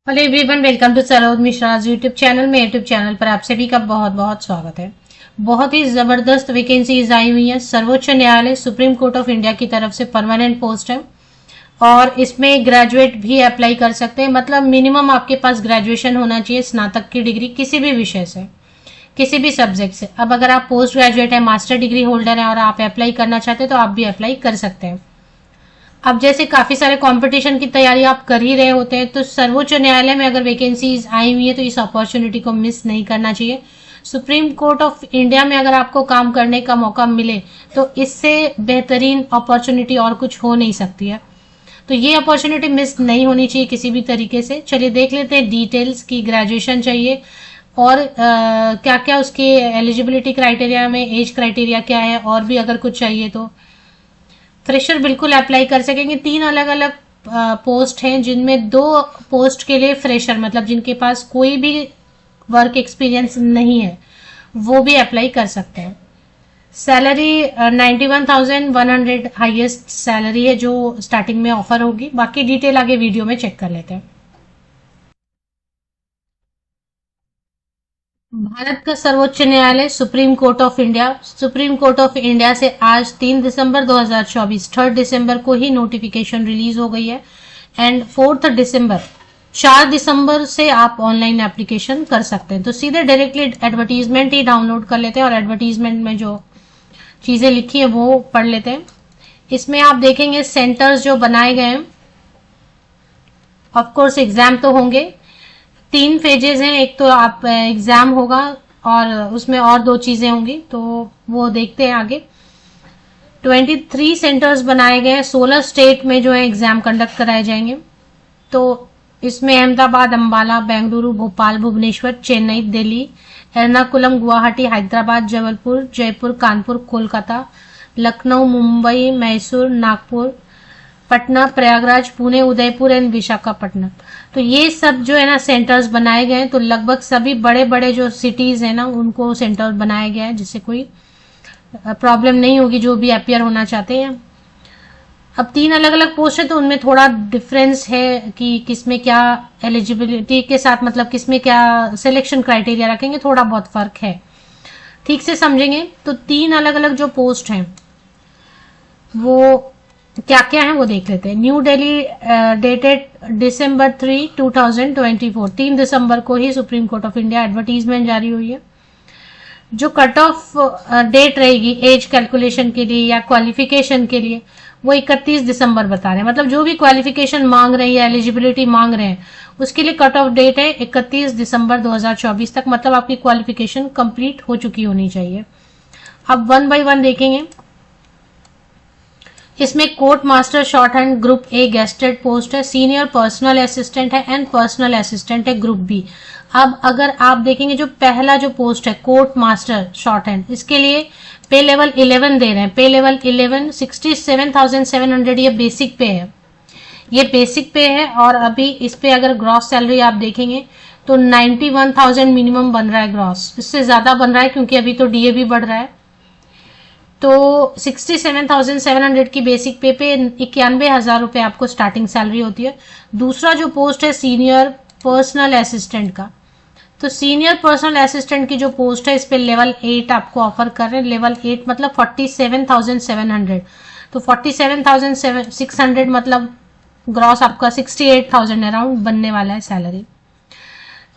Hello everyone, welcome to Saroj Mishra YouTube channel में। YouTube channel पर आप सभी का बहुत बहुत स्वागत है। बहुत ही जबरदस्त वैकेंसीज आई हुई हैं। सर्वोच्च न्यायालय सुप्रीम कोर्ट ऑफ इंडिया की तरफ से परमानेंट पोस्ट है और इसमें ग्रेजुएट भी अप्लाई कर सकते हैं। मतलब मिनिमम आपके पास ग्रेजुएशन होना चाहिए, स्नातक की डिग्री किसी भी विषय से, किसी भी सब्जेक्ट से। अब अगर आप पोस्ट ग्रेजुएट है, मास्टर डिग्री होल्डर है और आप अप्लाई करना चाहते हैं तो आप भी अप्लाई कर सकते हैं। अब जैसे काफी सारे कंपटीशन की तैयारी आप कर ही रहे होते हैं, तो सर्वोच्च न्यायालय में अगर वैकेंसीज आई हुई है तो इस अपॉर्चुनिटी को मिस नहीं करना चाहिए। सुप्रीम कोर्ट ऑफ इंडिया में अगर आपको काम करने का मौका मिले तो इससे बेहतरीन अपॉर्चुनिटी और कुछ हो नहीं सकती है। तो ये अपॉर्चुनिटी मिस नहीं होनी चाहिए किसी भी तरीके से। चलिए देख लेते हैं डिटेल्स की। ग्रेजुएशन चाहिए और क्या क्या उसके एलिजिबिलिटी क्राइटेरिया में, एज क्राइटेरिया क्या है, और भी अगर कुछ चाहिए तो फ्रेशर बिल्कुल अप्लाई कर सकेंगे। 3 अलग अलग पोस्ट हैं जिनमें 2 पोस्ट के लिए फ्रेशर, मतलब जिनके पास कोई भी वर्क एक्सपीरियंस नहीं है, वो भी अप्लाई कर सकते हैं। सैलरी 91,100 हाईएस्ट सैलरी है जो स्टार्टिंग में ऑफर होगी। बाकी डिटेल आगे वीडियो में चेक कर लेते हैं। भारत का सर्वोच्च न्यायालय supreme court of India, supreme court of India से आज 3 दिसंबर 2024, 3 दिसंबर को ही नोटिफिकेशन रिलीज हो गई है एंड 4 दिसंबर से आप ऑनलाइन एप्लीकेशन कर सकते हैं। तो सीधे डायरेक्टली एडवर्टीजमेंट ही डाउनलोड कर लेते हैं और एडवर्टीजमेंट में जो चीजें लिखी है वो पढ़ लेते हैं। इसमें आप देखेंगे सेंटर्स जो बनाए गए हैं, ऑफकोर्स एग्जाम तो होंगे। 3 फेजेज हैं, एक तो आप एग्जाम होगा और उसमें और 2 चीजें होंगी, तो वो देखते हैं आगे। 23 सेंटर्स बनाए गए हैं, 16 स्टेट में जो है एग्जाम कंडक्ट कराए जाएंगे। तो इसमें अहमदाबाद, अंबाला, बेंगलुरु, भोपाल, भुवनेश्वर, चेन्नई, दिल्ली, एर्नाकुलम, गुवाहाटी, हैदराबाद, जबलपुर, जयपुर, कानपुर, कोलकाता, लखनऊ, मुंबई, मैसूर, नागपुर, पटना, प्रयागराज, पुणे, उदयपुर एंड विशाखापट्टनम। तो ये सब जो है ना सेंटर्स बनाए गए हैं। तो लगभग सभी बड़े बड़े जो सिटीज है ना उनको सेंटर बनाया गया है, जिससे कोई प्रॉब्लम नहीं होगी जो भी अपियर होना चाहते हैं। अब 3 अलग अलग पोस्ट है तो उनमें थोड़ा डिफरेंस है कि किसमें क्या एलिजिबिलिटी के साथ, मतलब किसमें क्या सिलेक्शन क्राइटेरिया रखेंगे, थोड़ा बहुत फर्क है। ठीक से समझेंगे तो 3 अलग अलग जो पोस्ट हैं वो क्या क्या है वो देख लेते हैं। न्यू दिल्ली, डेटेड December 3, 2024, 3 दिसंबर को ही supreme court of India advertisement जारी हुई है। जो कट ऑफ डेट रहेगी एज कैलकुलेशन के लिए या क्वालिफिकेशन के लिए, वो 31 दिसंबर बता रहे हैं। मतलब जो भी क्वालिफिकेशन मांग रहे हैं या एलिजिबिलिटी मांग रहे हैं उसके लिए कट ऑफ डेट है 31 दिसंबर 2024 तक। मतलब आपकी क्वालिफिकेशन कंप्लीट हो चुकी होनी चाहिए। अब 1 बाय 1 देखेंगे। इसमें court master short hand group A gazetted post है, सीनियर पर्सनल असिस्टेंट है एंड पर्सनल असिस्टेंट है ग्रुप बी। अब अगर आप देखेंगे जो पहला जो पोस्ट है कोर्ट मास्टर शॉर्ट हैंड, इसके लिए पे लेवल 11 दे रहे हैं। पे लेवल 11 67,700 ये बेसिक पे है, ये बेसिक पे है। और अभी इस पे अगर ग्रॉस सैलरी आप देखेंगे तो 91,000 मिनिमम बन रहा है ग्रॉस। इससे ज्यादा बन रहा है क्योंकि अभी तो डीए भी बढ़ रहा है। तो 67,700 की बेसिक पे 91,000 रुपए आपको स्टार्टिंग सैलरी होती है। दूसरा जो पोस्ट है सीनियर पर्सनल असिस्टेंट का, तो सीनियर पर्सनल असिस्टेंट की जो पोस्ट है इस पे लेवल 8 आपको ऑफर कर रहे हैं। लेवल 8 मतलब 47,700। तो 47,600 मतलब ग्रॉस आपका 68,000 अराउंड बनने वाला है सैलरी।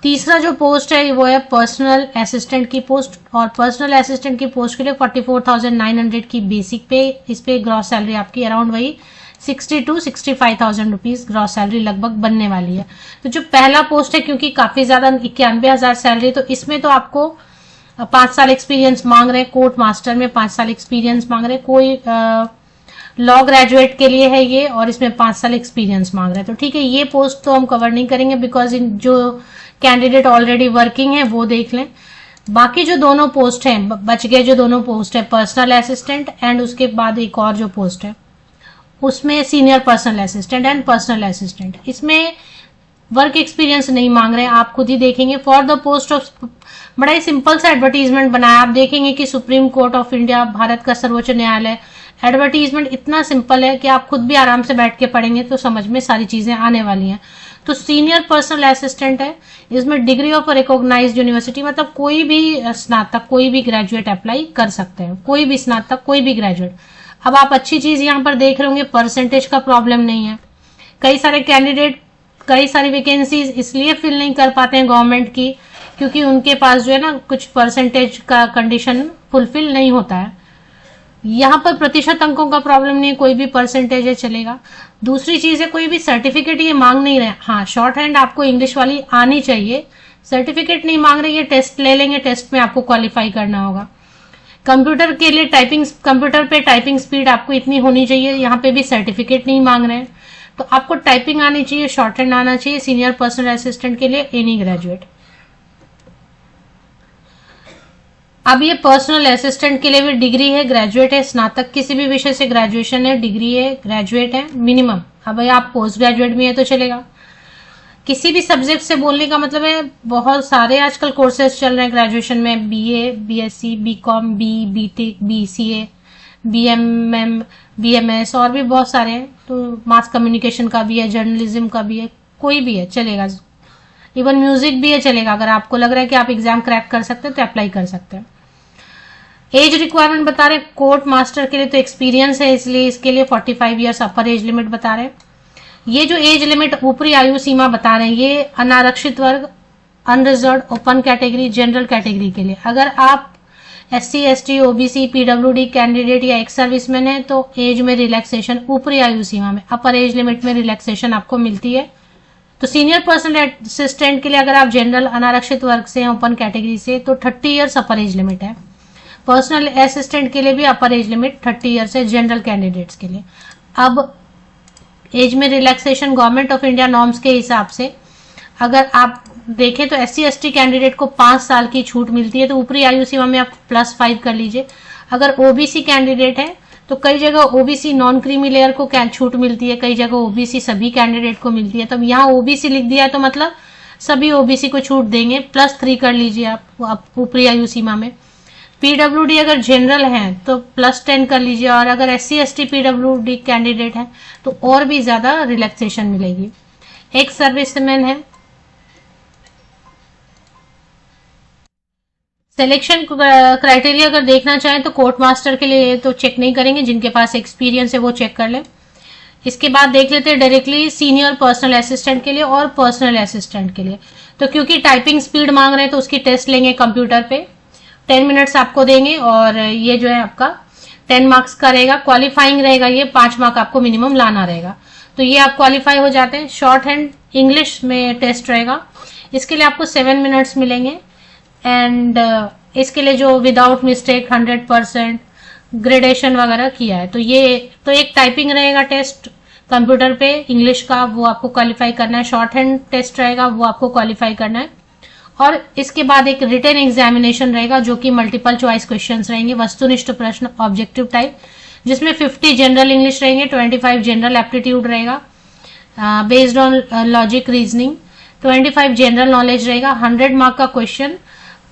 तीसरा जो पोस्ट है वो है पर्सनल असिस्टेंट की पोस्ट, और पर्सनल असिस्टेंट की पोस्ट के लिए 44,900 की बेसिक पे, इस पे ग्रॉस सैलरी आपकी अराउंड वही 62-65,000 रुपीज ग्रॉस सैलरी लगभग बनने वाली है। तो जो पहला पोस्ट है क्योंकि काफी ज्यादा 91,000 सैलरी, तो इसमें तो आपको 5 साल एक्सपीरियंस मांग रहे हैं। कोर्ट मास्टर में 5 साल एक्सपीरियंस मांग रहे हैं। कोई लॉ ग्रेजुएट के लिए है ये और इसमें 5 साल एक्सपीरियंस मांग रहे हैं। तो ठीक है, ये पोस्ट तो हम कवर नहीं करेंगे बिकॉज इन जो कैंडिडेट ऑलरेडी वर्किंग है वो देख लें। बाकी जो दोनों पोस्ट हैं बच गए, जो दोनों पोस्ट है पर्सनल असिस्टेंट एंड उसके बाद एक और जो पोस्ट है उसमें senior personal assistant and personal assistant, इसमें वर्क एक्सपीरियंस नहीं मांग रहे हैं। आप खुद ही देखेंगे फॉर द पोस्ट ऑफ, बड़ा ही सिंपल सा एडवर्टीजमेंट बनाया। आप देखेंगे कि supreme court of India, Bharat का सर्वोच्च न्यायालय, एडवर्टीजमेंट इतना सिंपल है कि आप खुद भी आराम से बैठ के पढ़ेंगे तो समझ में सारी चीजें आने वाली हैं। तो सीनियर पर्सनल असिस्टेंट है, इसमें डिग्री ऑफ रिकॉग्नाइज्ड यूनिवर्सिटी, मतलब कोई भी स्नातक, कोई भी ग्रेजुएट अप्लाई कर सकते हैं, कोई भी स्नातक, कोई भी ग्रेजुएट। अब आप अच्छी चीज यहाँ पर देख रहे होंगे, परसेंटेज का प्रॉब्लम नहीं है। कई सारे कैंडिडेट कई सारी वैकेंसीज इसलिए फिल नहीं कर पाते हैं गवर्नमेंट की, क्योंकि उनके पास जो है ना कुछ परसेंटेज का कंडीशन फुलफिल नहीं होता है। यहाँ पर प्रतिशत अंकों का प्रॉब्लम नहीं है, कोई भी परसेंटेज है चलेगा। दूसरी चीज है, कोई भी सर्टिफिकेट ये मांग नहीं रहे। हाँ, शॉर्ट हैंड आपको इंग्लिश वाली आनी चाहिए, सर्टिफिकेट नहीं मांग रही है, टेस्ट ले लेंगे, टेस्ट में आपको क्वालिफाई करना होगा। कंप्यूटर के लिए टाइपिंग, कंप्यूटर पे टाइपिंग स्पीड आपको इतनी होनी चाहिए, यहाँ पे भी सर्टिफिकेट नहीं मांग रहे हैं, तो आपको टाइपिंग आनी चाहिए, शॉर्ट हैंड आना चाहिए सीनियर पर्सनल असिस्टेंट के लिए एनी ग्रेजुएट। अब ये पर्सनल असिस्टेंट के लिए भी डिग्री है, ग्रेजुएट है, स्नातक किसी भी विषय से ग्रेजुएशन है, डिग्री है, ग्रेजुएट है मिनिमम। अब भाई आप पोस्ट ग्रेजुएट भी है तो चलेगा। किसी भी सब्जेक्ट से बोलने का मतलब है, बहुत सारे आजकल कोर्सेज चल रहे हैं ग्रेजुएशन में, BA, BSc, BCom, BTech, BCA, BMM, BMS और भी बहुत सारे हैं। तो मास कम्युनिकेशन का भी है, जर्नलिज्म का भी है, कोई भी है चलेगा। इवन म्यूजिक भी है चलेगा। अगर आपको लग रहा है कि आप एग्जाम क्रैक कर सकते हैं तो अप्लाई कर सकते हैं। एज रिक्वायरमेंट बता रहे हैं, कोर्ट मास्टर के लिए तो एक्सपीरियंस है, इसलिए इसके लिए 45 ईयर्स अपर एज लिमिट बता रहे हैं। ये जो एज लिमिट ऊपरी आयु सीमा बता रहे हैं, ये अनारक्षित वर्ग, unreserve, open category, general category के लिए। अगर आप SC, ST, OBC, PWD candidate या एक्स सर्विसमैन है तो एज में रिलैक्सेशन ऊपरी आयु सीमा में, अपर एज लिमिट में रिलैक्सेशन आपको मिलती है। तो सीनियर पर्सनल असिस्टेंट के लिए अगर आप जनरल अनारक्षित वर्ग से हैं, ओपन कैटेगरी से, तो 30 ईयर्स अपर एज लिमिट है। पर्सनल असिस्टेंट के लिए भी अपर एज लिमिट 30 ईयर्स है जनरल कैंडिडेट्स के लिए। अब एज में relaxation government of India norms के हिसाब से अगर आप देखें तो SC, ST कैंडिडेट को 5 साल की छूट मिलती है, तो ऊपरी आयु सीमा में आप +5 कर लीजिए। अगर OBC कैंडिडेट है तो कई जगह OBC नॉन क्रीमी लेयर को छूट मिलती है, कई जगह OBC सभी कैंडिडेट को मिलती है। तो यहाँ OBC लिख दिया तो मतलब सभी OBC को छूट देंगे, +3 कर लीजिए आप ऊपरी आयु सीमा में। PWD अगर जनरल है तो +10 कर लीजिए, और अगर SC, ST PWD कैंडिडेट है तो और भी ज्यादा रिलैक्सेशन मिलेगी। एक सर्विसमैन है, सिलेक्शन क्राइटेरिया अगर देखना चाहें तो कोर्ट मास्टर के लिए तो चेक नहीं करेंगे, जिनके पास एक्सपीरियंस है वो चेक कर लें। इसके बाद देख लेते हैं डायरेक्टली सीनियर पर्सनल असिस्टेंट के लिए और पर्सनल असिस्टेंट के लिए। तो क्योंकि टाइपिंग स्पीड मांग रहे हैं तो उसकी टेस्ट लेंगे कंप्यूटर पे, 10 मिनट्स आपको देंगे, और ये जो है आपका 10 मार्क्स का रहेगा। क्वालिफाइंग रहेगा, ये 5 मार्क आपको मिनिमम लाना रहेगा, तो ये आप क्वालिफाई हो जाते हैं। शॉर्ट हैंड इंग्लिश में टेस्ट रहेगा, इसके लिए आपको 7 मिनट्स मिलेंगे। एंड इसके लिए जो विदाउट मिस्टेक 100% ग्रेडेशन वगैरह किया है, तो ये तो एक टाइपिंग रहेगा टेस्ट कंप्यूटर पे इंग्लिश का, वो आपको क्वालिफाई करना है। शॉर्ट हैंड टेस्ट रहेगा, वो आपको क्वालिफाई करना है। और इसके बाद एक रिटन एग्जामिनेशन रहेगा जो कि मल्टीपल चॉइस क्वेश्चंस रहेंगे, वस्तुनिष्ठ प्रश्न ऑब्जेक्टिव टाइप, जिसमें 50 जनरल इंग्लिश रहेंगे, 25 जनरल एप्टीट्यूड रहेगा based on logic reasoning, 25 general knowledge रहेगा, 100 मार्क का क्वेश्चन,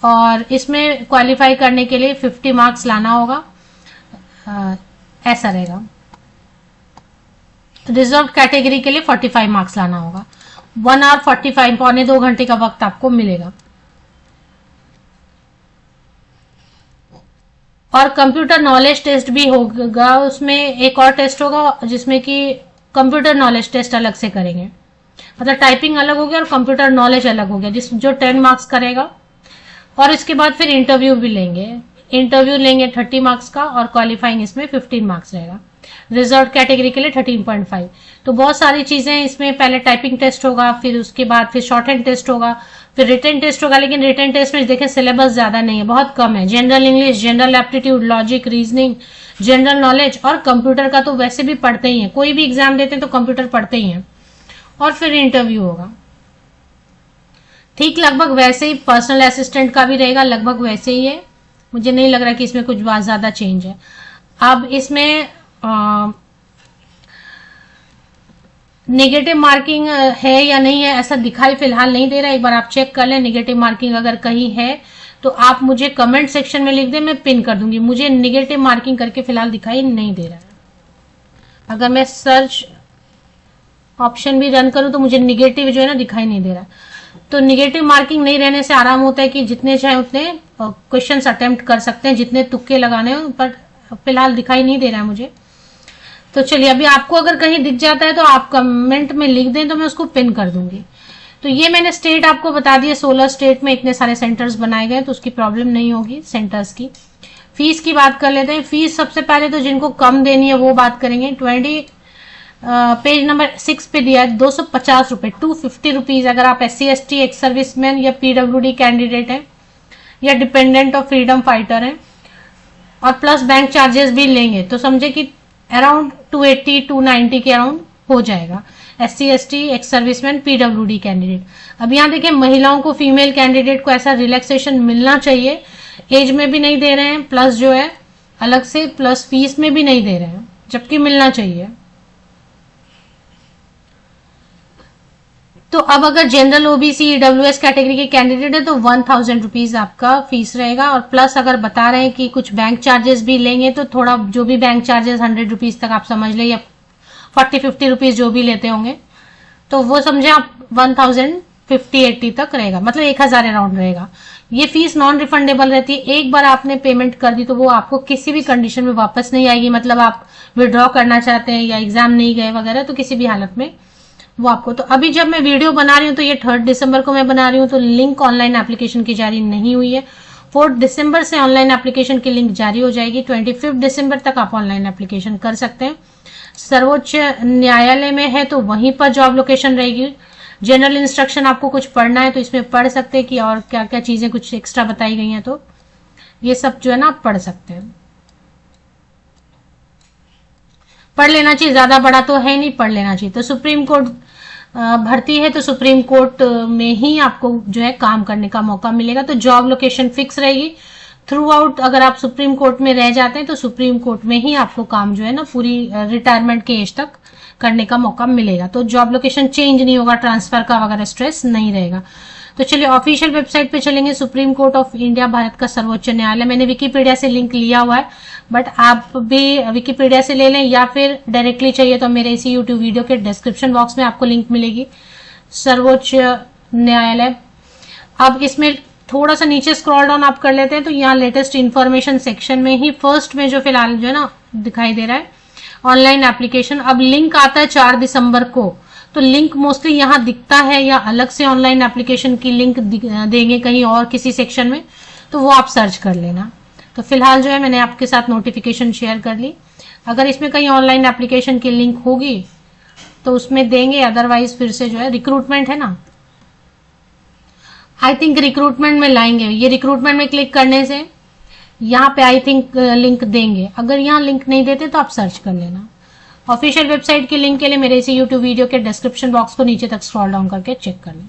और इसमें क्वालिफाई करने के लिए 50 मार्क्स लाना होगा, ऐसा रहेगा। रिजर्व कैटेगरी के लिए 45 मार्क्स लाना होगा। 1 आवर 45, पौने 2 घंटे का वक्त आपको मिलेगा। और कंप्यूटर नॉलेज टेस्ट भी होगा, उसमें एक और टेस्ट होगा जिसमें कि कंप्यूटर नॉलेज टेस्ट अलग से करेंगे, मतलब टाइपिंग अलग हो गया और कंप्यूटर नॉलेज अलग हो गया, जो 10 मार्क्स करेगा। और इसके बाद फिर इंटरव्यू भी लेंगे, इंटरव्यू लेंगे 30 मार्क्स का, और क्वालिफाइंग इसमें 15 मार्क्स रहेगा। रिजर्व कैटेगरी के लिए 13.5। तो बहुत सारी चीजें इसमें, पहले टाइपिंग टेस्ट होगा, फिर उसके बाद फिर शॉर्ट हैंड टेस्ट होगा, फिर रिटन टेस्ट होगा। लेकिन रिटन टेस्ट में देखें सिलेबस ज्यादा नहीं है, बहुत कम है। General English, general aptitude, logic, reasoning, general knowledge, और कंप्यूटर का तो वैसे भी पढ़ते ही है, कोई भी एग्जाम देते हैं तो कंप्यूटर पढ़ते ही है। और फिर इंटरव्यू होगा, ठीक लगभग वैसे ही पर्सनल असिस्टेंट का भी रहेगा, लगभग वैसे ही है। मुझे नहीं लग रहा कि इसमें कुछ ज्यादा चेंज है। अब इसमें नेगेटिव मार्किंग है या नहीं है ऐसा दिखाई फिलहाल नहीं दे रहा, एक बार आप चेक कर लें। नेगेटिव मार्किंग अगर कहीं है तो आप मुझे कमेंट सेक्शन में लिख दें, मैं पिन कर दूंगी। मुझे नेगेटिव मार्किंग करके फिलहाल दिखाई नहीं दे रहा है। अगर मैं सर्च ऑप्शन भी रन करूं तो मुझे निगेटिव जो है ना दिखाई नहीं दे रहा। तो निगेटिव मार्किंग नहीं रहने से आराम होता है कि जितने चाहे उतने क्वेश्चंस अटेम्प्ट कर सकते हैं, जितने तुक्के लगाने हो, पर फिलहाल दिखाई नहीं दे रहा है मुझे। तो चलिए, अभी आपको अगर कहीं दिख जाता है तो आप कमेंट में लिख दें तो मैं उसको पिन कर दूंगी। तो ये मैंने स्टेट आपको बता दिया, 16 स्टेट में इतने सारे सेंटर्स बनाए गए, तो उसकी प्रॉब्लम नहीं होगी सेंटर्स की। फीस की बात कर लेते हैं। फीस सबसे पहले तो जिनको कम देनी है वो बात करेंगे। पेज नंबर 6 पे दिया है 250 रुपए, 250 रुपीज अगर आप SC ST एक्स सर्विसमैन या PWD कैंडिडेट हैं या डिपेंडेंट ऑफ फ्रीडम फाइटर हैं, और प्लस बैंक चार्जेस भी लेंगे तो समझे कि अराउंड 280 290 के अराउंड हो जाएगा। SC ST ex serviceman PWD candidate. अब यहाँ देखिए, महिलाओं को, फीमेल कैंडिडेट को ऐसा रिलैक्सेशन मिलना चाहिए, एज में भी नहीं दे रहे हैं, प्लस जो है अलग से प्लस फीस में भी नहीं दे रहे हैं, जबकि मिलना चाहिए। तो अब अगर जनरल OBC EWS कैटेगरी के कैंडिडेट है तो 1000 रुपीज आपका फीस रहेगा, और प्लस अगर बता रहे हैं कि कुछ बैंक चार्जेस भी लेंगे तो थोड़ा जो भी बैंक चार्जेस 100 रुपीज तक आप समझ ले, या 40-50 रुपीज जो भी लेते होंगे, तो वो समझे आप 1050-80 तक रहेगा, मतलब 1000 अराउंड रहेगा। ये फीस नॉन रिफंडेबल रहती है। एक बार आपने पेमेंट कर दी तो वो आपको किसी भी कंडीशन में वापस नहीं आएगी, मतलब आप विड्रॉ करना चाहते हैं या एग्जाम नहीं गए वगैरह, तो किसी भी हालत में वो आपको। तो अभी जब मैं वीडियो बना रही हूँ तो ये 3 दिसंबर को मैं बना रही हूँ, तो लिंक ऑनलाइन एप्लीकेशन की जारी नहीं हुई है। 4 दिसंबर से ऑनलाइन एप्लीकेशन की लिंक जारी हो जाएगी। 25 दिसंबर तक आप ऑनलाइन एप्लीकेशन कर सकते हैं। सर्वोच्च न्यायालय में है तो वहीं पर जॉब लोकेशन रहेगी। जनरल इंस्ट्रक्शन आपको कुछ पढ़ना है तो इसमें पढ़ सकते हैं कि और क्या क्या चीजें कुछ एक्स्ट्रा बताई गई हैं, तो ये सब जो है ना आप पढ़ सकते हैं, पढ़ लेना चाहिए, ज्यादा बड़ा तो है नहीं, पढ़ लेना चाहिए। तो सुप्रीम कोर्ट भर्ती है तो सुप्रीम कोर्ट में ही आपको जो है काम करने का मौका मिलेगा। तो जॉब लोकेशन फिक्स रहेगी थ्रू आउट। अगर आप सुप्रीम कोर्ट में रह जाते हैं तो सुप्रीम कोर्ट में ही आपको काम जो है ना पूरी रिटायरमेंट के एज तक करने का मौका मिलेगा। तो जॉब लोकेशन चेंज नहीं होगा, ट्रांसफर का वगैरह स्ट्रेस नहीं रहेगा। तो चलिए ऑफिशियल वेबसाइट पे चलेंगे। Supreme court of India Bharat का सर्वोच्च न्यायालय, मैंने विकिपीडिया से लिंक लिया हुआ है, बट आप भी विकिपीडिया से ले लें या फिर डायरेक्टली चाहिए तो मेरे इसी यूट्यूब वीडियो के डिस्क्रिप्शन बॉक्स में आपको लिंक मिलेगी। सर्वोच्च न्यायालय। अब इसमें थोड़ा सा नीचे स्क्रॉल डाउन आप कर लेते हैं तो यहाँ लेटेस्ट इन्फॉर्मेशन सेक्शन में ही फर्स्ट में जो फिलहाल जो है ना दिखाई दे रहा है ऑनलाइन एप्लीकेशन। अब लिंक आता है 4 दिसंबर को, तो लिंक मोस्टली यहाँ दिखता है या अलग से ऑनलाइन एप्लीकेशन की लिंक देंगे कहीं और किसी सेक्शन में, तो वो आप सर्च कर लेना। तो फिलहाल जो है मैंने आपके साथ नोटिफिकेशन शेयर कर ली। अगर इसमें कहीं ऑनलाइन एप्लीकेशन की लिंक होगी तो उसमें देंगे, अदरवाइज फिर से जो है रिक्रूटमेंट है ना, आई थिंक रिक्रूटमेंट में लाएंगे। ये रिक्रूटमेंट में क्लिक करने से यहाँ पे आई थिंक लिंक देंगे। अगर यहाँ लिंक नहीं देते तो आप सर्च कर लेना। ऑफिशियल वेबसाइट की लिंक के लिए मेरे इसी यूट्यूब वीडियो के डिस्क्रिप्शन बॉक्स को नीचे तक स्क्रॉल डाउन करके चेक कर लें।